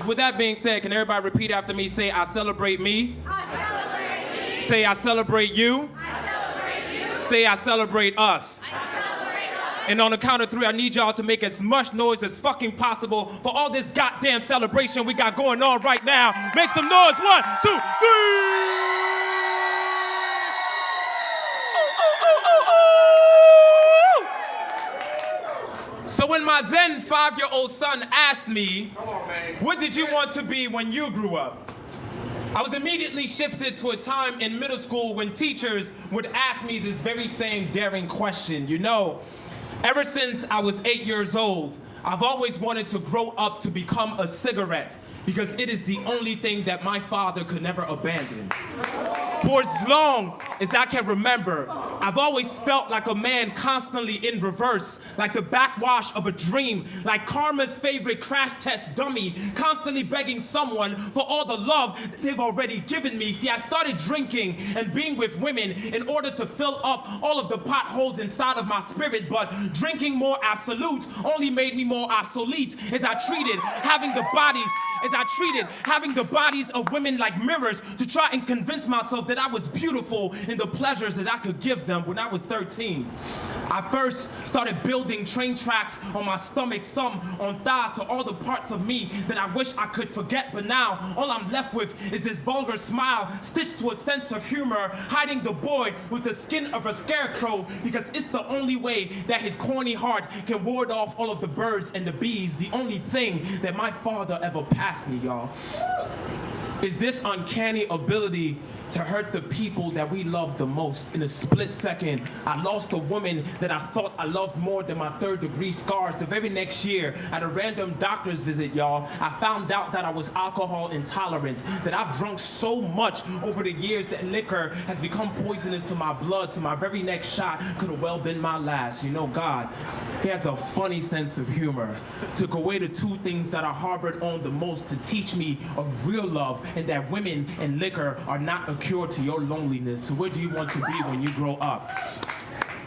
With that being said, can everybody repeat after me? Say, I celebrate me. I celebrate me. Say, I celebrate you. I celebrate you. Say, I celebrate us. I celebrate us. And on the count of 3, I need y'all to make as much noise as fucking possible for all this goddamn celebration we got going on right now. Make some noise. 1, 2, 3. So when my then 5-year-old son asked me, what did you want to be when you grew up? I was immediately shifted to a time in middle school when teachers would ask me this very same daring question. You know, ever since I was 8 years old, I've always wanted to grow up to become a cigarette because it is the only thing that my father could never abandon. For as long as I can remember, I've always felt like a man constantly in reverse, like the backwash of a dream, like karma's favorite crash test dummy, constantly begging someone for all the love they've already given me. See, I started drinking and being with women in order to fill up all of the potholes inside of my spirit, but drinking more absolute only made me more obsolete as I treated having the bodies of women like mirrors to try and convince myself that I was beautiful in the pleasures that I could give them. When I was 13, I first started building train tracks on my stomach, some on thighs, to all the parts of me that I wish I could forget. But now, all I'm left with is this vulgar smile stitched to a sense of humor, hiding the boy with the skin of a scarecrow, because it's the only way that his corny heart can ward off all of the birds and the bees. The only thing that my father ever passed me, y'all, is this uncanny ability to hurt the people that we love the most. In a split second, I lost a woman that I thought I loved more than my 3rd-degree scars. The very next year, at a random doctor's visit, y'all, I found out that I was alcohol intolerant, that I've drunk so much over the years that liquor has become poisonous to my blood, so my very next shot could have well been my last. You know, God, He has a funny sense of humor. Took away the 2 things that I harbored on the most to teach me of real love, and that women and liquor are not a cure to your loneliness. So where do you want to be when you grow up?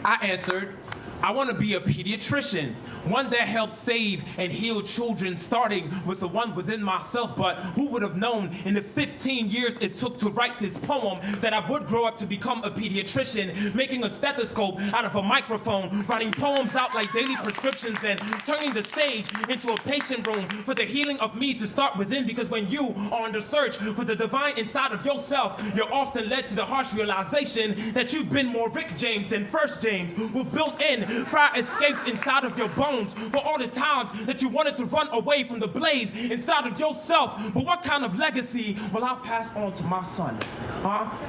I answered, I want to be a pediatrician, one that helps save and heal children, starting with the one within myself. But who would have known in the 15 years it took to write this poem that I would grow up to become a pediatrician, making a stethoscope out of a microphone, writing poems out like daily prescriptions, and turning the stage into a patient room for the healing of me to start within. Because when you are on the search for the divine inside of yourself, you're often led to the harsh realization that you've been more Rick James than First James, with built-in fire escapes inside of your bones for all the times that you wanted to run away from the blaze inside of yourself. But what kind of legacy will I pass on to my son?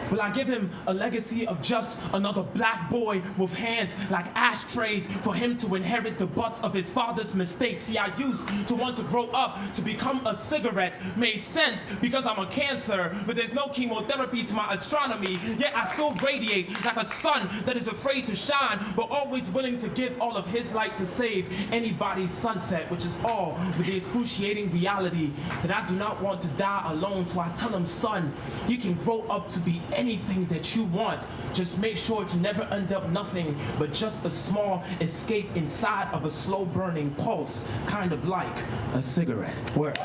Will I give him a legacy of just another black boy with hands like ashtrays for him to inherit the butts of his father's mistakes? See, I used to want to grow up to become a cigarette. Made sense because I'm a Cancer, but there's no chemotherapy to my astronomy. Yet I still radiate like a sun that is afraid to shine, but always willing to give all of his light to save anybody's sunset, which is all with the excruciating reality that I do not want to die alone. So I tell him, son, you can grow up to be anything that you want. Just make sure to never end up nothing but just a small escape inside of a slow burning pulse, kind of like a cigarette. Word.